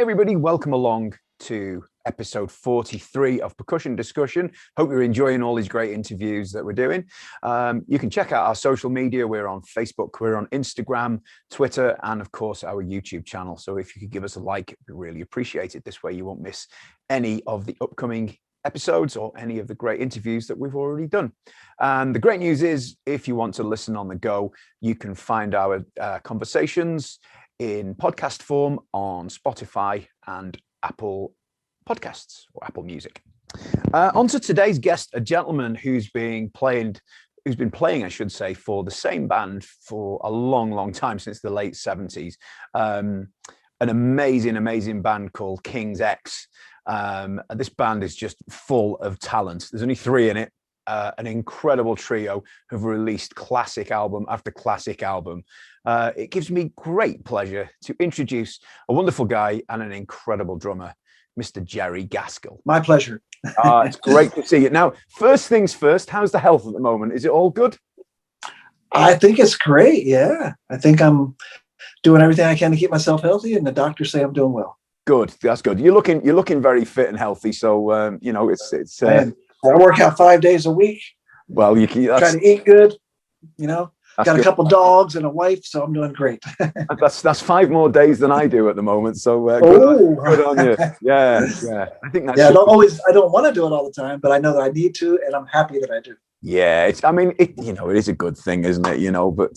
everybody, welcome along to episode 43 of Percussion Discussion. Hope you're enjoying all these great interviews that we're doing. You can check out our social media. We're on Facebook, we're on Instagram, Twitter, and of course our YouTube channel. So if you could give us a like, we really appreciate it. This way you won't miss any of the upcoming episodes or any of the great interviews that we've already done. And the great news is, if you want to listen on the go, you can find our conversations in podcast form on Spotify and Apple Podcasts or Apple Music. On to today's guest, a gentleman who's been playing, I should say, for the same band for a long time, since the late 70s. An amazing band called King's X. This band is just full of talent. There's only three in it. An incredible trio who've released classic album after classic album. It gives me great pleasure to introduce a wonderful guy and an incredible drummer, Mr. Jerry Gaskill. My pleasure. It's great to see you. Now, first things first, how's the health at the moment? Is it all good? I think it's great. Yeah. I think I'm doing everything I can to keep myself healthy, and the doctors say I'm doing well. Good. That's good. You're looking very fit and healthy. So, it's I work out 5 days a week. Well, you try to eat good, got a couple dogs and a wife, so I'm doing great. that's 5 more days than I do at the moment. So good on you. Yeah. I think that's. Yeah, I don't want to do it all the time, but I know that I need to, and I'm happy that I do. Yeah, it is a good thing, isn't it? But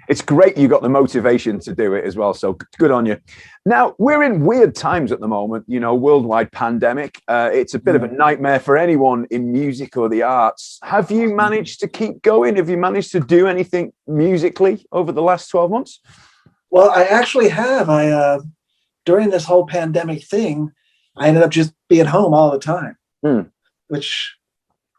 it's great you got the motivation to do it as well. So good on you. Now, we're in weird times at the moment, worldwide pandemic. It's a bit of a nightmare for anyone in music or the arts. Have you managed to keep going? Have you managed to do anything musically over the last 12 months? Well, I actually have. During this whole pandemic thing, I ended up just being home all the time, which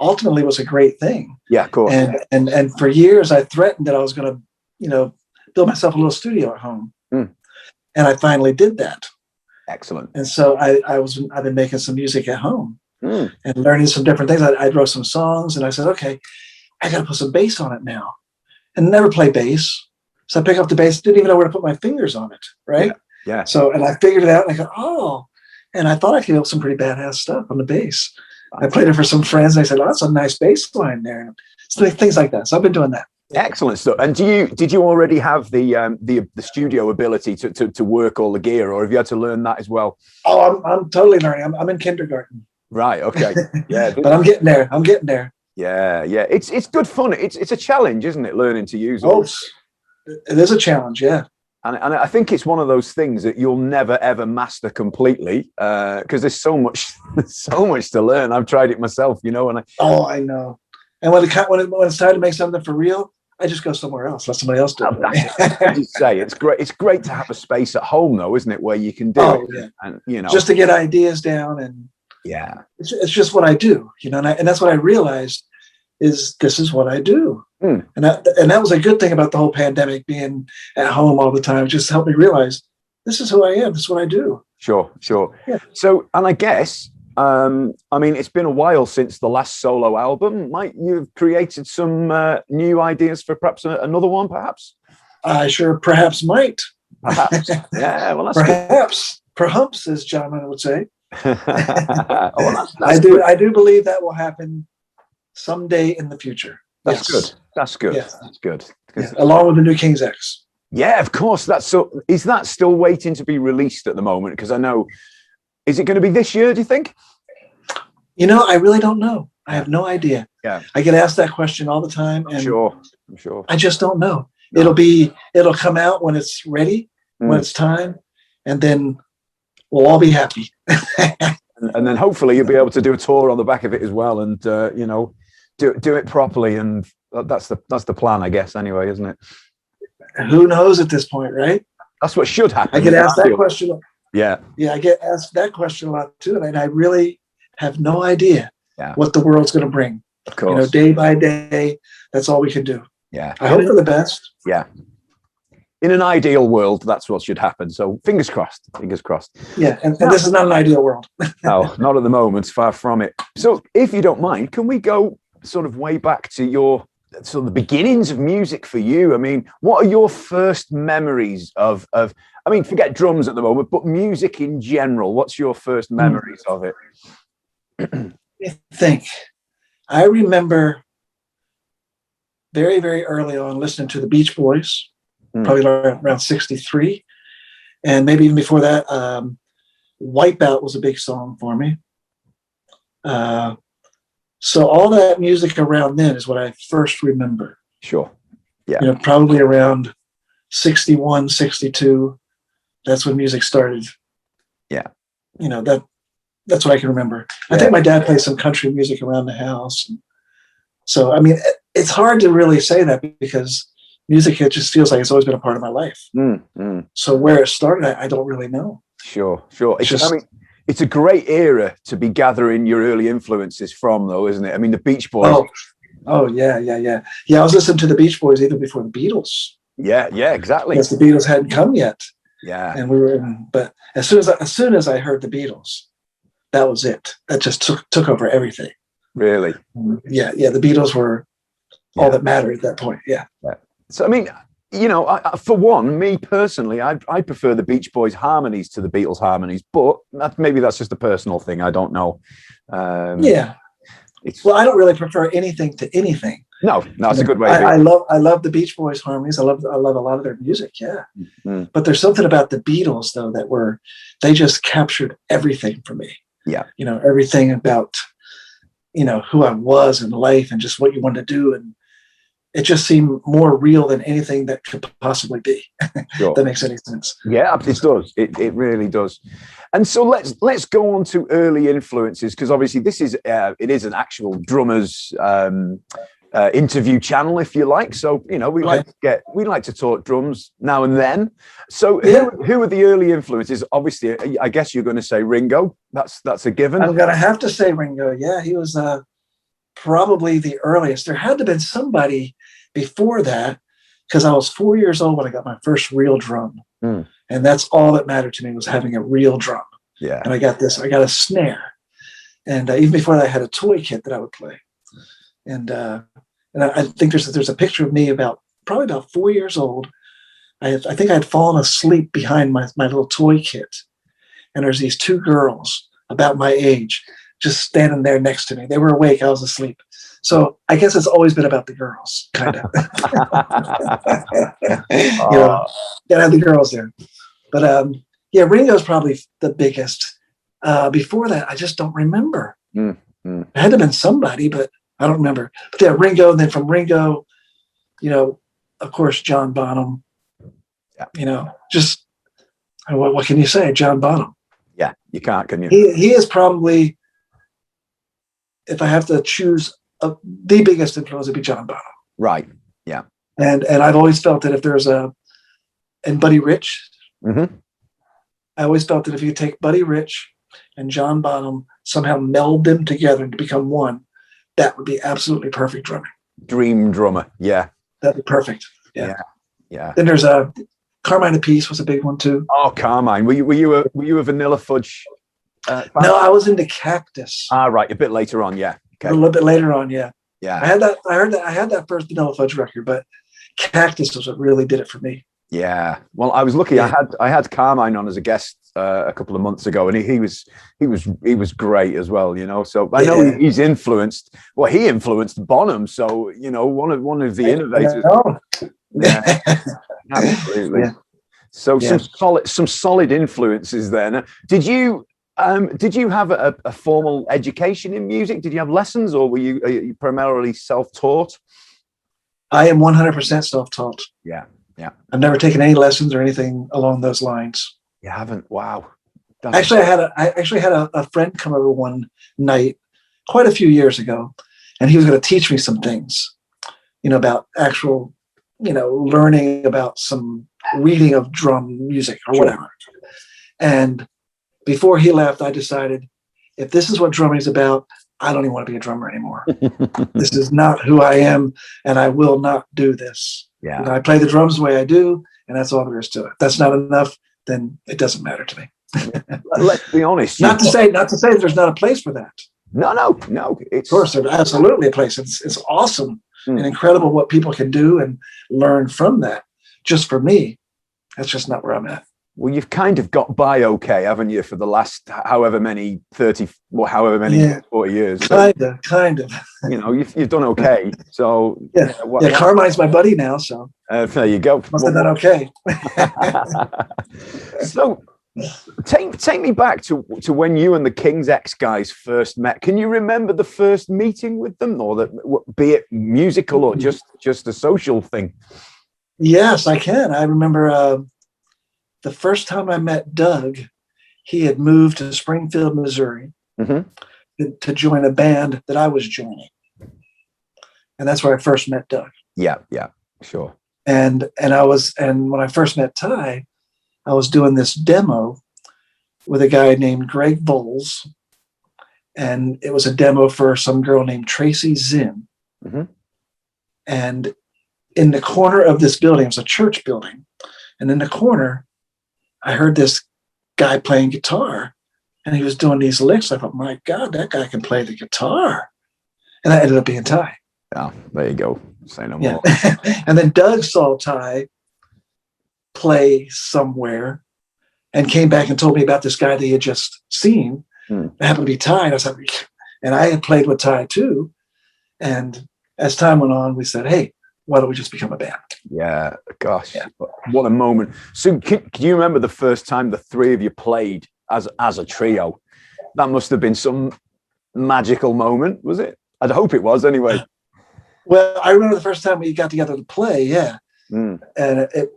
ultimately was a great thing. Yeah, of course. And for years I threatened that I was going to, build myself a little studio at home. And I finally did that. Excellent. And so I've been making some music at home and learning some different things. I wrote some songs, and I said, okay, I got to put some bass on it now. And never play bass. So I pick up the bass, didn't even know where to put my fingers on it. Right. Yeah. So, and I figured it out, and I go, and I thought I could build some pretty badass stuff on the bass. I played it for some friends, and they said, "Oh, that's a nice bass line there." So things like that. So I've been doing that. Excellent stuff. And did you already have the studio ability to work all the gear, or have you had to learn that as well? Oh, I'm totally learning. I'm in kindergarten. Right. Okay. Yeah. But I'm getting there. Yeah. It's good fun. It's a challenge, isn't it? Learning to use it. Oh, it is a challenge. Yeah. And I think it's one of those things that you'll never ever master completely, because there's so much to learn. I've tried it myself, I know. And when it's time to make something for real, I just go somewhere else. Let somebody else do it. As you say, it's great. It's great to have a space at home, though, isn't it, where you can do it, yeah. And just to get ideas down, and it's just what I do, and that's what I realized is this is what I do. And that was a good thing about the whole pandemic, being at home all the time. Just helped me realize this is who I am. This is what I do. Sure. Yeah. So, and I guess, it's been a while since the last solo album. Might you've created some new ideas for perhaps another one, perhaps? I sure perhaps might. Perhaps. Yeah, well, that's perhaps, as John would say. That's I do believe that will happen someday in the future. That's good. That's good. Yeah. That's good. Yeah. Along with the new King's X. Yeah, of course. Is that still waiting to be released at the moment? Because I know, is it going to be this year, do you think? I really don't know. I have no idea. Yeah. I get asked that question all the time. I'm sure. I just don't know. No. It'll come out when it's ready, when it's time, and then we'll all be happy. and then hopefully you'll be able to do a tour on the back of it as well, and do it properly, and that's the plan, I guess. Anyway, isn't it? Who knows at this point, right? That's what should happen. I get asked that question. Yeah, I get asked that question a lot too, and I really have no idea what the world's going to bring. Of course, day by day. That's all we can do. Yeah, I hope for the best. Yeah. In an ideal world, that's what should happen. So fingers crossed. Yeah, and this is not an ideal world. No, not at the moment. Far from it. So if you don't mind, can we go sort of way back to your so the beginnings of music for you. I mean, what are your first memories of? I mean, forget drums at the moment, but music in general. What's your first memories of it? I think I remember very, very early on listening to the Beach Boys, probably around 63. And maybe even before that, Wipeout was a big song for me. So all that music around then is what I first remember. Sure. Yeah. You know, probably around 61, 62. That's when music started. Yeah. You know, that's what I can remember. I think my dad played some country music around the house. So, I mean, it's hard to really say that because music, it just feels like it's always been a part of my life. So where it started, I don't really know. Sure. I mean, it's a great era to be gathering your early influences from, though, isn't it? I mean, the Beach Boys. Oh, yeah. Yeah, I was listening to the Beach Boys even before the Beatles. Yeah, exactly. Because the Beatles hadn't come yet. Yeah. And we were in, but as soon as I heard the Beatles, that was it. That just took over everything. Really? Yeah. The Beatles were all that mattered at that point. Yeah. So, I mean, you know, for one, me personally, I prefer the Beach Boys harmonies to the Beatles harmonies, but maybe that's just a personal thing. I don't know. Well, I don't really prefer anything to anything. No, that's a good way. I love the Beach Boys harmonies. I love a lot of their music. Yeah. But there's something about the Beatles though they just captured everything for me. Yeah. You know, everything about, you know, who I was in life and just what you wanted to do. And it just seemed more real than anything that could possibly be. Sure. If that makes any sense. Yeah, it does. It really does. And so let's go on to early influences, because obviously this is it is an actual drummer's interview channel, if you like. So, you know, we like to talk drums now and then. So who are the early influences? Obviously, I guess you're going to say Ringo. That's a given. I'm going to have to say Ringo. Yeah, he was probably the earliest. There had to have been somebody before that, because I was 4 years old when I got my first real drum. And that's all that mattered to me, was having a real drum. Yeah. And I got a snare. And even before that, I had a toy kit that I would play. And I think there's a picture of me probably about 4 years old. I think I had fallen asleep behind my little toy kit. And there's these two girls about my age just standing there next to me. They were awake. I was asleep. So I guess it's always been about the girls, kind of. You know, gotta have the girls there. But Ringo's probably the biggest. Before that, I just don't remember. It had to have been somebody, but I don't remember. But yeah, Ringo. And then from Ringo, you know, of course, John Bonham. Yeah. You know, just what can you say? John Bonham. Yeah, you can't, can you? He is probably, if I have to choose, the biggest influence would be John Bonham. Right. Yeah. And I've always felt that if there's and Buddy Rich, I always felt that if you take Buddy Rich and John Bonham, somehow meld them together to become one, that would be absolutely perfect drumming. Dream drummer. Yeah. That'd be perfect. Yeah. Yeah. Then there's Carmine Appice was a big one too. Oh, Carmine. Were you a Vanilla Fudge? No, I was into Cactus. Right. A bit later on. Yeah. Okay. A little bit later on. Yeah. Yeah. I had that first Vanilla Fudge record, but Cactus was what really did it for me. Yeah. Well, I was lucky. Yeah. I had Carmine on as a guest a couple of months ago, and he was great as well. You know, so I know he's influenced. Well, he influenced Bonham. So you know, one of the innovators. Yeah. Absolutely. Yeah. So some solid influences there. Now, did you have a formal education in music? Did you have lessons, or are you primarily self-taught? I am 100% self-taught. Yeah. I've never taken any lessons or anything along those lines. You haven't? Wow. I actually had a friend come over one night quite a few years ago, and he was going to teach me some things, you know, about actual, you know, learning about some reading of drum music or whatever. And before he left, I decided, if this is what drumming is about, I don't even want to be a drummer anymore. This is not who I am, and I will not do this. Yeah. You know, I play the drums the way I do, and that's all there is to it. If that's not enough, then it doesn't matter to me. Let's be honest. Not to say there's not a place for that. No. Of course, there's absolutely a place. It's awesome and incredible what people can do and learn from that. Just for me, that's just not where I'm at. Well, you've kind of got by okay, haven't you, for the last however many 40 years. Kind of. You know, you've done okay. So Carmine's my buddy now, so there you go. Must have done okay. So take me back to when you and the King's X guys first met. Can you remember the first meeting with them, or be it musical or just a social thing? Yes, I can. I remember the first time I met Doug, he had moved to Springfield, Missouri to join a band that I was joining. And that's where I first met Doug. Yeah, sure. And when I first met Ty, I was doing this demo with a guy named Greg Voles. And it was a demo for some girl named Tracy Zinn. And in the corner of this building, it was a church building. And in the corner, I heard this guy playing guitar, and he was doing these licks. I thought, my God, that guy can play the guitar. And that ended up being Ty. Oh, there you go. Say no more. And then Doug saw Ty play somewhere and came back and told me about this guy that he had just seen. It happened to be Ty. And I had played with Ty too. And as time went on, we said, hey, why don't we just become a band? Yeah, gosh, what a moment. So can you remember the first time the three of you played as a trio? That must have been some magical moment, was it? I'd hope it was anyway. Well, I remember the first time we got together to play, and it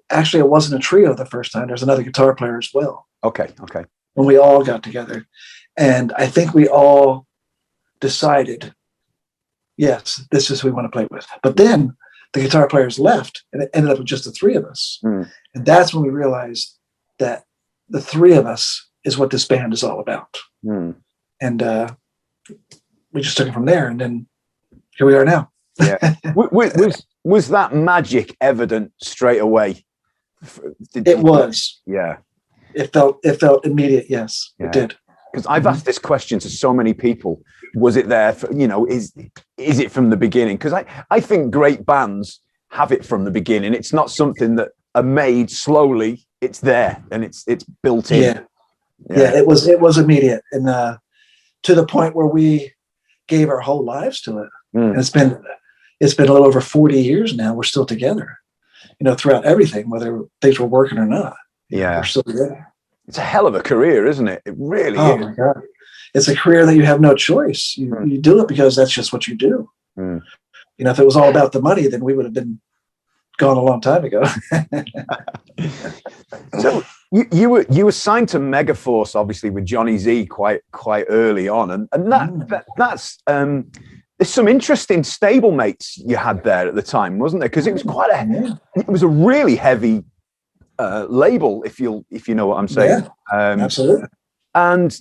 wasn't a trio the first time. There's another guitar player as well. Okay. When we all got together. And I think we all decided, yes, this is who we want to play with. But then the guitar players left, and it ended up with just the three of us. And that's when we realized that the three of us is what this band is all about. And we just took it from there, and then here we are now. Yeah. Was that magic evident straight away? It was. Yeah. It felt immediate. Yes, it did. Because I've asked this question to so many people. Was it there for, is it from the beginning? Because I think great bands have it from the beginning. It's not something that are made slowly. It's there and it's built in. Yeah, it was immediate, and to the point where we gave our whole lives to it. And it's been a little over 40 years now. We're still together, throughout everything, whether things were working or not. Yeah, we're still together. It's a hell of a career, isn't it? It really is. Oh my God. It's a career that you have no choice. You do it because that's just what you do. If it was all about the money, then we would have been gone a long time ago. So you were signed to Megaforce, obviously, with Johnny Z quite early on, and that's there's some interesting stablemates you had there at the time, wasn't there? Because it was it was a really heavy label, if you know what I'm saying. Absolutely. And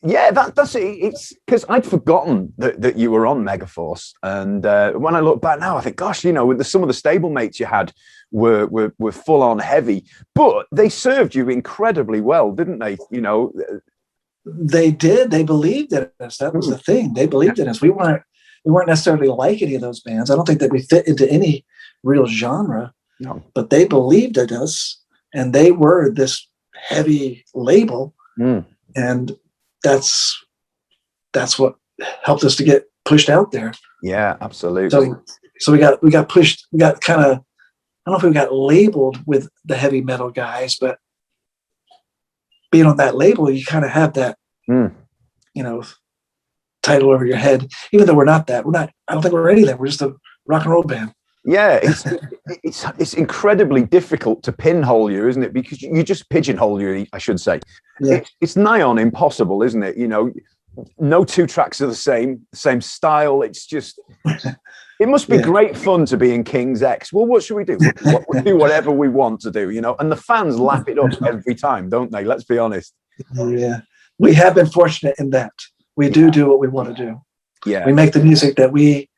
that's it. It's because I'd forgotten that you were on Megaforce, and when I look back now, I think, gosh, with some of the stablemates you had were full on heavy, but they served you incredibly well, didn't they? They did. They believed in us. That was the thing. They believed in us. We weren't necessarily like any of those bands. I don't think that we fit into any real genre. No. But they believed in us, and they were this heavy label, and that's what helped us to get pushed out there. Yeah, absolutely. So we got pushed. We got kind of, I don't know if we got labeled with the heavy metal guys, but being on that label, you kind of have that, title over your head. Even though we're not that. I don't think we're anything. We're just a rock and roll band. Yeah, it's incredibly difficult to pinhole you, isn't it? Because you just pigeonhole you, I should say. Yeah. It's nigh on impossible, isn't it? No two tracks are the same style. It's just, it must be great fun to be in King's X. Well, what should we do? We'll do whatever we want to do, and the fans lap it up every time, don't they? Let's be honest. Yeah, we have been fortunate in that. We do what we want to do. Yeah, we make the music that we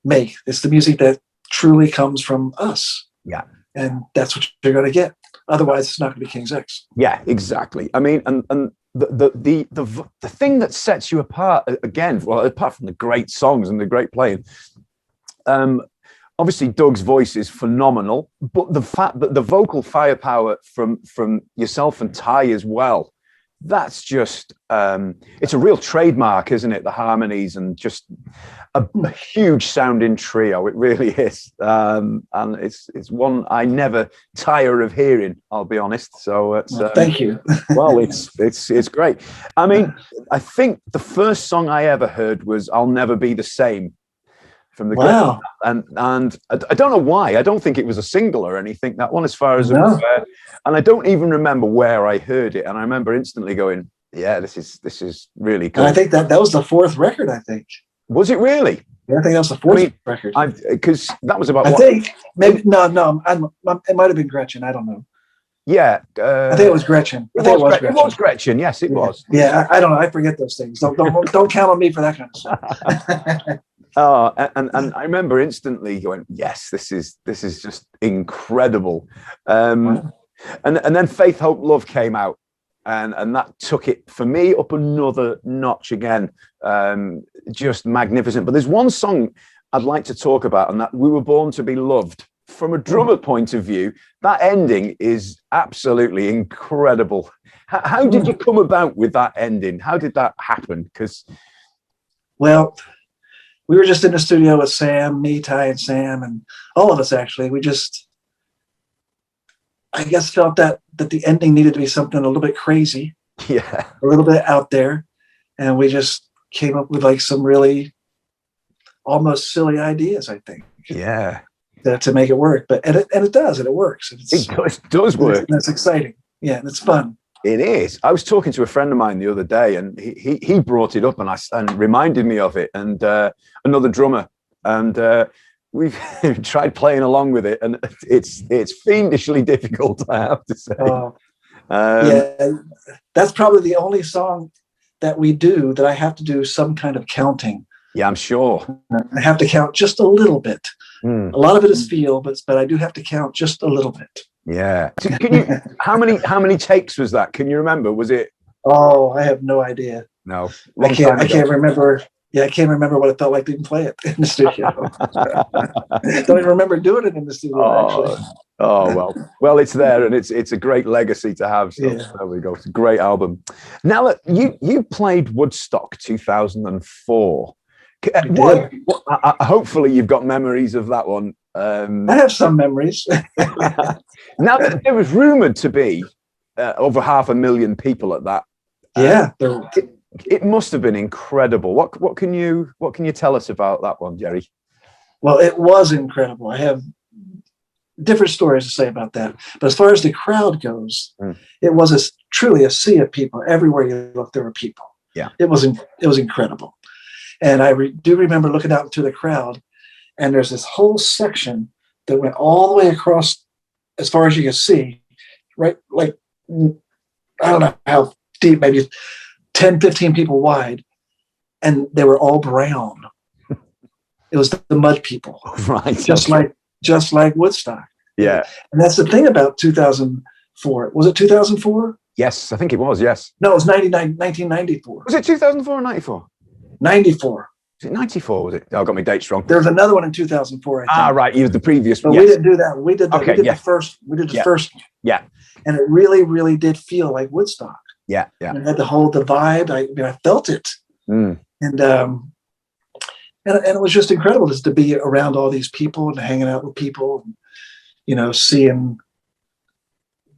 make. It's the music that truly comes from us. Yeah, and that's what you're going to get. Otherwise, it's not going to be King's X. Yeah, exactly. I mean, and the thing that sets you apart, again, well, apart from the great songs and the great playing, obviously Doug's voice is phenomenal, but the fact that the vocal firepower from yourself and Ty as well, that's just it's a real trademark, isn't it? The harmonies and just a huge sounding trio. It really is, and it's one I never tire of hearing. I'll be honest. So it's, thank you. Well, it's great. I mean, I think the first song I ever heard was "I'll Never Be the Same" from the wow. And I don't know why. I don't think it was a single or anything, that one, as far as I'm aware. And I don't even remember where I heard it. And I remember instantly going, yeah, this is really good. And I think that was the fourth record, I think. Was it really? Yeah, I think that was the fourth record. Because that was about, I think, maybe, no, it might have been Gretchen. I don't know. Yeah. I think it was Gretchen. It was Gretchen. Yes, it was. Yeah, I don't know. I forget those things. Don't count on me for that kind of stuff. Oh, and I remember instantly going, yes, this is just incredible. And then Faith, Hope, Love came out, and that took it for me up another notch again. Just magnificent. But there's one song I'd like to talk about, and that "We Were Born to Be Loved." From a drummer point of view, that ending is absolutely incredible. How did you come about with that ending? How did that happen? Because, well, we were just in the studio with Sam, me, Ty, and Sam, and all of us actually. We just, I guess, felt that the ending needed to be something a little bit crazy, yeah, a little bit out there, and we just came up with like some really almost silly ideas, I think. Yeah, to make it work, but and it does, and it works. It does work. That's exciting. Yeah, and it's fun. It is. I was talking to a friend of mine the other day, and he brought it up and reminded me of it, and another drummer, and we've tried playing along with it, and it's fiendishly difficult, I have to say. Yeah, that's probably the only song that we do that I have to do some kind of counting. Yeah, I'm sure. I have to count just a little bit. A lot of it is feel, but I do have to count just a little bit. Yeah. So can you? How many takes was that? Can you remember? Was it? Oh, I have no idea. No, I can't remember. Yeah, I can't remember what it felt like to even play it in the studio. Don't even remember doing it in the studio. Actually. Oh well, it's there, and it's a great legacy to have. So there we go. It's a great album. Now that you played Woodstock 2004. Hopefully you've got memories of that one. I have some memories. Now, there was rumored to be over 500,000 people at that. Yeah, it must have been incredible. What can you tell us about that one, Jerry? Well, it was incredible. I have different stories to say about that. But as far as the crowd goes, it was truly a sea of people. Everywhere you looked, there were people. Yeah, it was incredible. And I do remember looking out into the crowd, and there's this whole section that went all the way across as far as you can see, right? Like, I don't know how deep, maybe 10, 15 people wide. And they were all brown. It was the mud people. Right. Just like Woodstock. Yeah. And that's the thing about 2004. Was it 2004? Yes, I think it was, yes. No, it was 1994. Was it 2004 or 94? 94. Was it 94? Was it? Oh, I got my dates wrong. There's another one in 2004. I think. Right. You was the previous one. But we didn't do that. We did the first. We did the first one. Yeah. And it really, really did feel like Woodstock. Yeah. Yeah. And it had the vibe. I felt it. And it was just incredible just to be around all these people and hanging out with people, and, seeing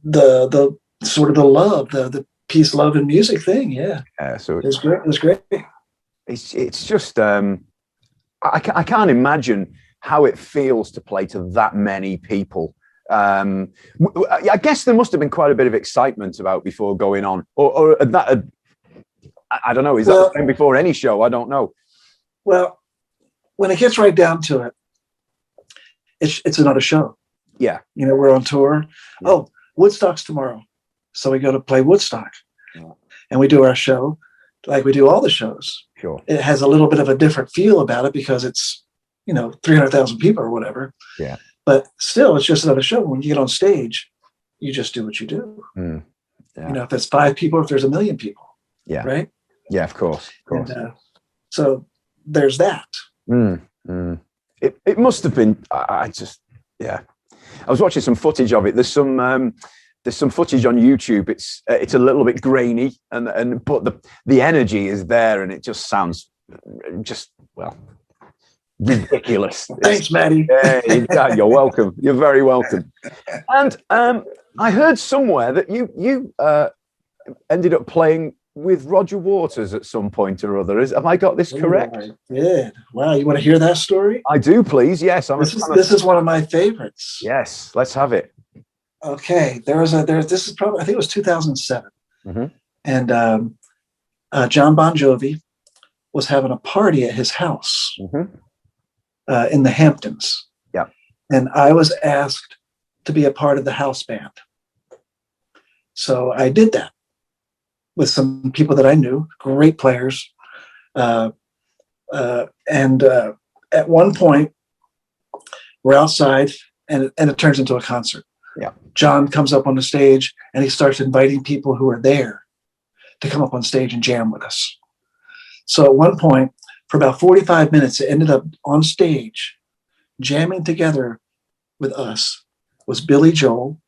the sort of the love, the peace, love, and music thing. Yeah. So it was great. It was great. It's just I can't imagine how it feels to play to that many people. I guess there must have been quite a bit of excitement about before going on, or that. I don't know. Is that the same before any show? I don't know. Well, when it gets right down to it, it's another show. Yeah. We're on tour. Yeah. Oh, Woodstock's tomorrow, so we go to play Woodstock, and we do our show like we do all the shows. Sure. It has a little bit of a different feel about it because it's 300,000 people or whatever. Yeah. But still, it's just another show. When you get on stage, you just do what you do. Yeah. If it's 5 people, if there's 1 million people. Yeah. Right. Yeah, of course. And, so there's that. it must have been. I just, yeah. I was watching some footage of it. There's some footage on YouTube. It's a little bit grainy, but the energy is there, and it just sounds ridiculous. Thanks, Maddie. Yeah, you're welcome. You're very welcome. And I heard somewhere that you ended up playing with Roger Waters at some point or other. Have I got this correct? I did. Wow, you want to hear that story? I do, please. Yes. This is one of my favorites. Yes, let's have it. Okay, this is probably, I think it was 2007, and John Bon Jovi was having a party at his house in the Hamptons. Yeah, and I was asked to be a part of the house band, so I did that with some people that I knew, great players, and at one point we're outside, and it turns into a concert. Yeah. John comes up on the stage and he starts inviting people who are there to come up on stage and jam with us. So at one point, for about 45 minutes, it ended up on stage jamming together with us was Billy Joel,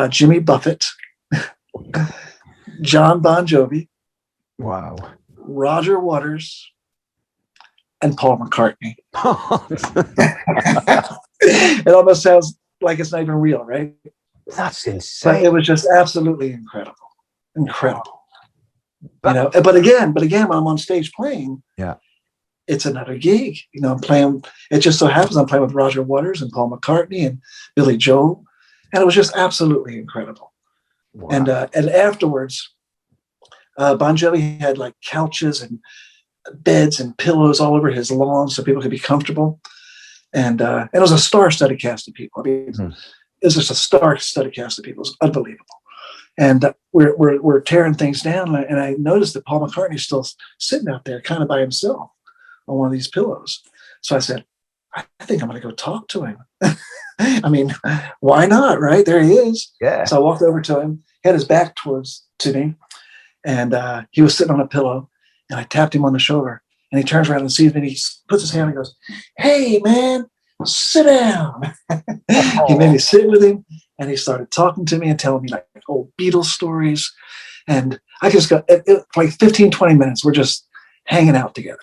Jimmy Buffett, Jon Bon Jovi, wow, Roger Waters, and Paul McCartney. It almost sounds like it's not even real, right? That's insane. But it was just absolutely incredible. But again, when I'm on stage playing, it's another gig. I'm playing. It just so happens I'm playing with Roger Waters and Paul McCartney and Billy Joel, and it was just absolutely incredible. Wow. And afterwards, Bon Jovi had like couches and beds and pillows all over his lawn so people could be comfortable. And it was a star-studded cast of people. I mean, it was just a star-studded cast of people. It was unbelievable. And we're tearing things down, and I noticed that Paul McCartney's still sitting out there, kind of by himself, on one of these pillows. So I said, I think I'm going to go talk to him. I mean, why not? Right there, he is. Yeah. So I walked over to him, had his back to me, and he was sitting on a pillow, and I tapped him on the shoulder. And he turns around and sees me, and he puts his hand and goes, "Hey, man, sit down." He made me sit with him, and he started talking to me and telling me like old Beatles stories. And I just got like 15, 20 minutes. We're just hanging out together.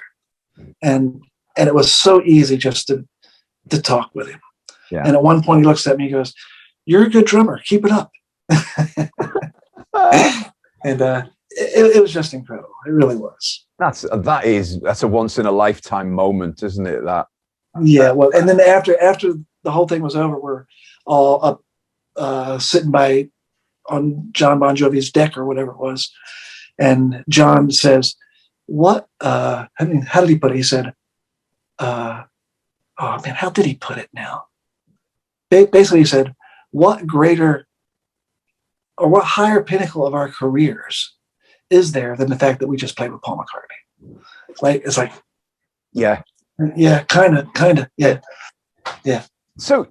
And it was so easy just to talk with him. Yeah. And at one point he looks at me and goes, "You're a good drummer. Keep it up." And it was just incredible. It really was. That's a once in a lifetime moment, isn't it? That. Yeah. Well, and then after the whole thing was over, we're all up sitting on Jon Bon Jovi's deck or whatever it was, and John says, "What? How did he put it?" He said, "Oh man, how did he put it now?" Basically, he said, "What greater or what higher pinnacle of our careers is there than the fact that we just played with Paul McCartney?" It's like, yeah, kind of, yeah. So,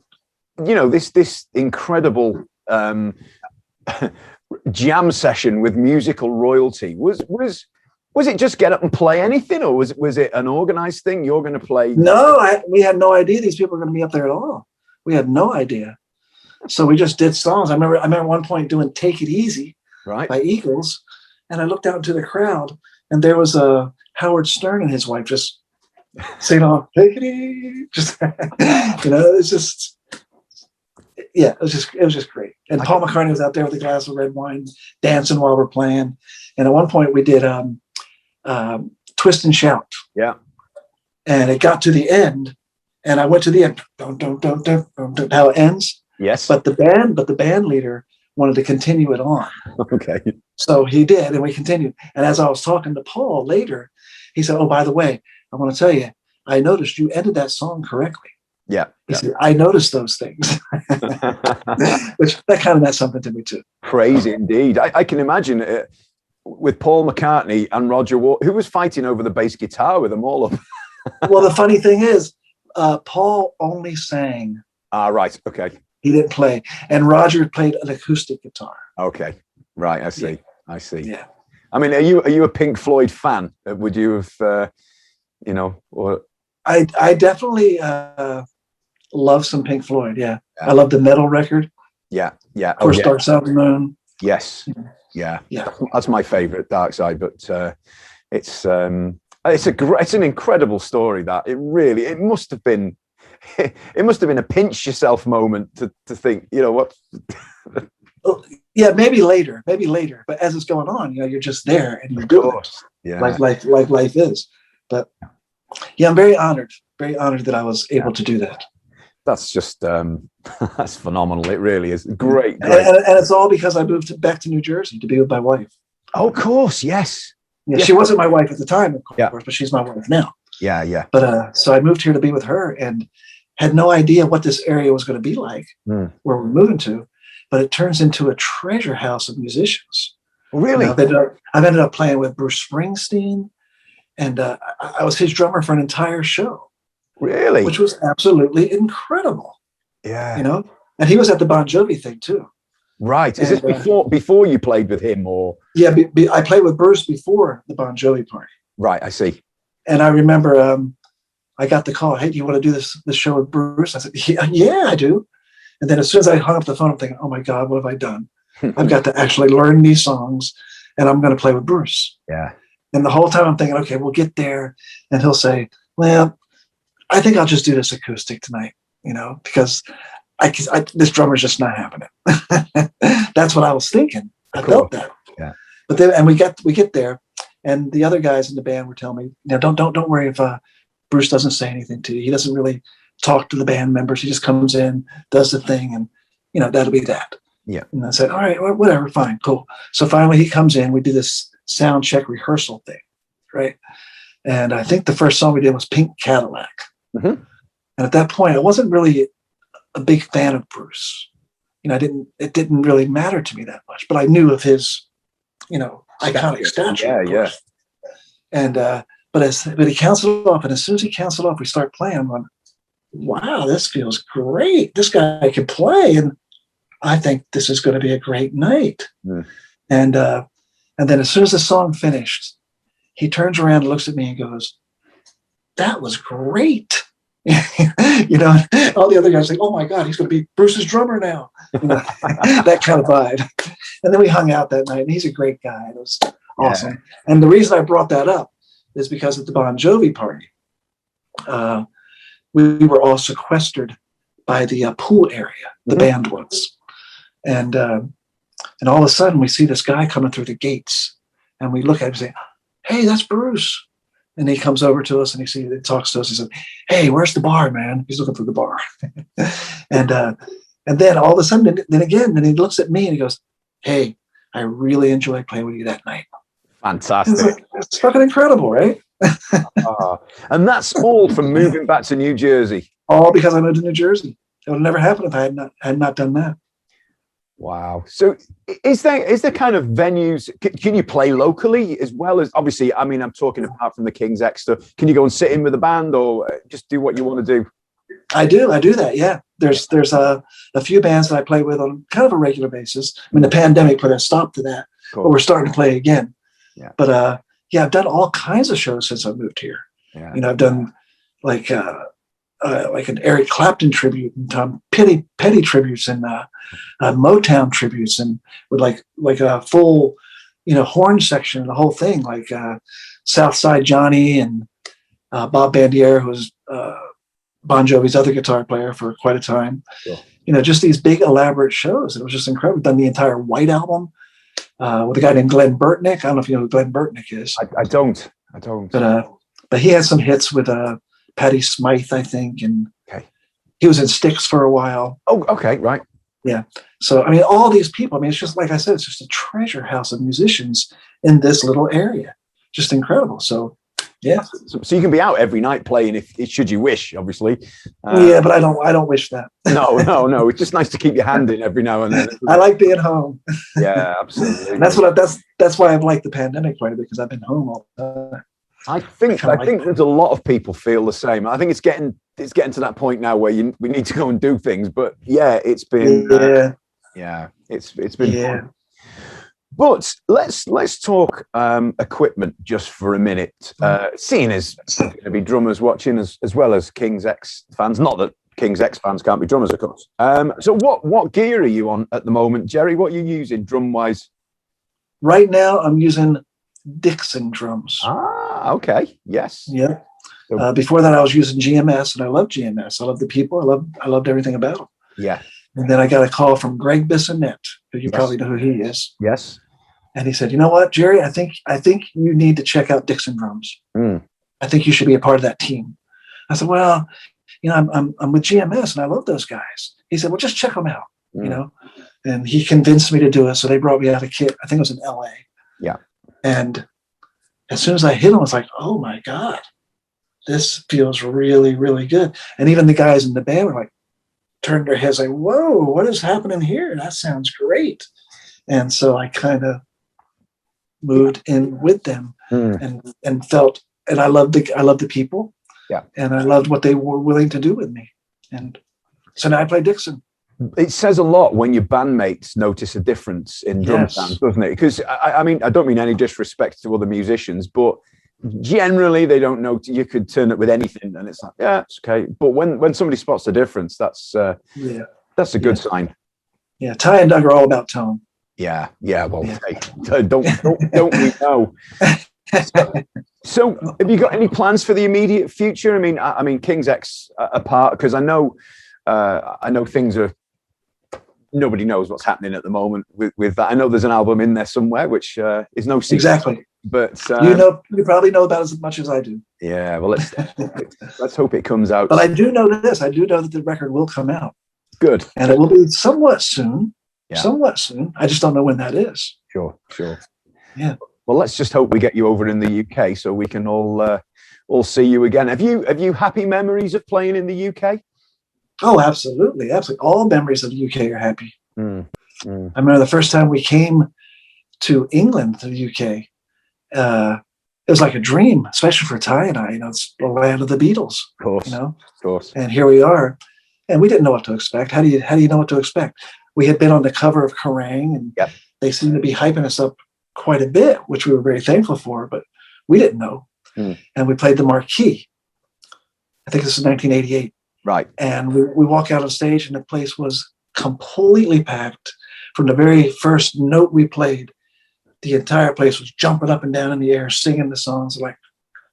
this incredible jam session with musical royalty was it just get up and play anything, or was it an organized thing? You're going to play? No, we had no idea these people were going to be up there at all. We had no idea. So we just did songs. I remember at one point doing "Take It Easy" by Eagles. And I looked out into the crowd, and there was Howard Stern and his wife just singing, "Take it easy." Just, it's just, it was just great. And Paul McCartney was out there with a glass of red wine, dancing while we're playing. And at one point we did "Twist and Shout." Yeah. And it got to the end, and I went to the end. Don't, how it ends. Yes. But the band leader wanted to continue it on. Okay. So he did, and we continued. And as I was talking to Paul later, he said, "Oh, by the way, I want to tell you, I noticed you ended that song correctly." Yeah. He said, "I noticed those things." Which that kind of meant something to me too. Crazy indeed. I can imagine it with Paul McCartney and Roger Waters, who was fighting over the bass guitar with them all up. Well, the funny thing is, Paul only sang. Right. Okay. He didn't play. And Roger played an acoustic guitar. Okay. Right. I see. Yeah. I see. Yeah. I mean, are you a Pink Floyd fan? Would you have, or I definitely love some Pink Floyd. Yeah. I love the Metal record. Yeah. Of Dark Side of the Moon. Yes. Yeah. That's my favorite, Dark Side. But it's an incredible story. That it must have been a pinch yourself moment to think, you know what. Yeah, maybe later. But as it's going on, you're just there and you're doing it. Yeah. Like life is. But yeah, I'm very honored that I was able to do that. That's just that's phenomenal. It really is great. And it's all because I moved back to New Jersey to be with my wife. Oh, of course, yes. Yeah, she wasn't my wife at the time, of course, but she's my wife now. Yeah. But so I moved here to be with her and had no idea what this area was going to be like, where we're moving to. But it turns into a treasure house of musicians. Really? I've ended up playing with Bruce Springsteen, and I was his drummer for an entire show. Really? Which was absolutely incredible. Yeah. And he was at the Bon Jovi thing too. Right. Is this before you played with him, or? Yeah, I played with Bruce before the Bon Jovi party. Right, I see. And I remember I got the call, hey, do you want to do this show with Bruce? I said, yeah, I do. And then as soon as I hung up the phone, I'm thinking, oh my God, what have I done? I've got to actually learn these songs and I'm going to play with Bruce. Yeah. And the whole time I'm thinking, okay, we'll get there. And he'll say, well, I think I'll just do this acoustic tonight, because this drummer's just not happening. That's what I was thinking. I felt that. Yeah. But then, and we get there, and the other guys in the band were telling me, don't worry if Bruce doesn't say anything to you. He doesn't really talk to the band members. He just comes in, does the thing, and that'll be that. Yeah. And I said, all right, whatever, fine, cool. So finally he comes in. We do this sound check rehearsal thing, right? And I think the first song we did was Pink Cadillac. Mm-hmm. And at that point, I wasn't really a big fan of Bruce. It didn't really matter to me that much, but I knew of his, iconic stature. Yeah. And but he counts it off, and as soon as he counts it off, we start playing. I'm going, wow, this feels great. This guy can play, and I think this is going to be a great night. Mm. And then as soon as the song finished, he turns around and looks at me and goes, that was great. All the other guys say, oh my God, he's going to be Bruce's drummer now. That kind of vibe. And then we hung out that night, and he's a great guy. It was awesome. Yeah. And the reason I brought that up is because at the Bon Jovi party, we were all sequestered by the pool area, the band was. And all of a sudden we see this guy coming through the gates, and we look at him and say, hey, that's Bruce. And he comes over to us and he talks to us. He said, hey, where's the bar, man? He's looking for the bar. and then all of a sudden, then he looks at me and he goes, hey, I really enjoyed playing with you that night. Fantastic. It's fucking incredible, right? And that's all from moving back to New Jersey. All because I moved to New Jersey. It would never happen if I had not done that. Wow. So is there kind of venues, can you play locally as well as, obviously, I mean, I'm talking apart from the King's X stuff, can you go and sit in with a band or just do what you want to do? I do that. Yeah. There's a few bands that I play with on kind of a regular basis. I mean, the pandemic put a stop to that, cool. But we're starting to play again. Yeah. But I've done all kinds of shows since I moved here. Yeah. I've done like an Eric Clapton tribute and Tom Petty tributes and Motown tributes, and with like a full horn section and the whole thing, like Southside Johnny and Bob Bandier, who was Bon Jovi's other guitar player for quite a time. Cool. Just these big elaborate shows. It was just incredible. Done the entire White Album with a guy named Glenn Burtnick. I don't know if you know who Glenn Burtnick is. I don't. But he had some hits with Patti Smythe, I think, and okay. He was in Styx for a while. Oh, okay, right. Yeah. So, I mean, all these people, it's just, like I said, it's just a treasure house of musicians in this little area. Just incredible. So, yeah. So you can be out every night playing should you wish, obviously. Yeah, but I don't wish that. No. It's just nice to keep your hand in every now and then. I like being home. Yeah, absolutely. That's why I've liked the pandemic quite a bit, because I've been home all the time. I think there's a lot of people feel the same. I think it's getting to that point now where we need to go and do things. But yeah, it's been it's been fun. But let's talk equipment just for a minute. Seeing as there's going to be drummers watching as well as King's X fans. Not that King's X fans can't be drummers, of course. So what gear are you on at the moment, Jerry? What are you using drum wise? Right now, I'm using Dickson drums. Ah, okay, yes, yeah. Before that, I was using GMS, and I love GMS. I love the people. I loved everything about them. Yeah. And then I got a call from Greg Bissonette, who you probably know who he is. Yes. And he said, "You know what, Jerry? I think you need to check out Dickson drums. I think you should be a part of that team." I said, "Well, I'm with GMS, and I love those guys." He said, "Well, just check them out, And he convinced me to do it. So they brought me out a kit. I think it was in LA. Yeah. And as soon as I hit them, I was like, "Oh my God, this feels really, really good." And even the guys in the band were like, turned their heads like, "Whoa, what is happening here? That sounds great." And so I kind of moved in with them and felt, and I loved the people. Yeah. And I loved what they were willing to do with me. And so now I play Dickson. It says a lot when your bandmates notice a difference in drum sounds, doesn't it? Because I mean, I don't mean any disrespect to other musicians, but generally they don't know. You could turn it with anything and it's like, yeah, it's okay. But when somebody spots the difference, that's a good sign. Yeah. Ty and Doug are all about tone. Yeah. Well, hey, don't we know? So have you got any plans for the immediate future? I mean, King's X apart, because I know things are. Nobody knows what's happening at the moment with that. I know there's an album in there somewhere, which is no secret. Exactly. But you probably know about as much as I do. Yeah. Well, let's hope it comes out. But I do know this. I do know that the record will come out. Good. And it will be somewhat soon. Yeah. Somewhat soon. I just don't know when that is. Sure. Yeah. Well, let's just hope we get you over in the UK so we can all see you again. Have you happy memories of playing in the UK? Oh, absolutely. Absolutely. All memories of the UK are happy. I remember the first time we came to England, to the UK, it was like a dream, especially for Ty and I. It's the land of the Beatles. Of course. Of course. And here we are. And we didn't know what to expect. How do you know what to expect? We had been on the cover of Kerrang, and they seemed to be hyping us up quite a bit, which we were very thankful for, but we didn't know. And we played the Marquee. I think this is 1988. Right. And we walk out on stage and the place was completely packed. From the very first note we played, the entire place was jumping up and down in the air, singing the songs. Like,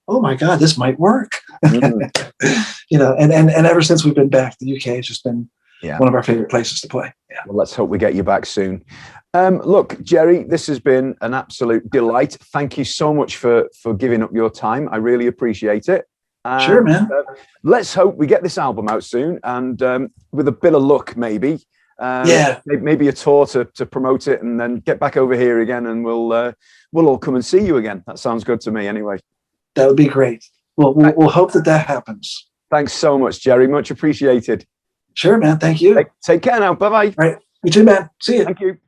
oh my God, this might work. And ever since we've been back, the UK has just been one of our favorite places to play. Yeah. Well, let's hope we get you back soon. Look, Jerry, this has been an absolute delight. Thank you so much for giving up your time. I really appreciate it. Sure, man. Let's hope we get this album out soon, and with a bit of luck, maybe maybe a tour to promote it, and then get back over here again, and we'll all come and see you again. That sounds good to me. Anyway, that would be great. We'll hope that happens. Thanks so much, Jerry. Much appreciated. Sure, man. Thank you. Take care now. Bye bye. All right. You too, man. See you. Thank you.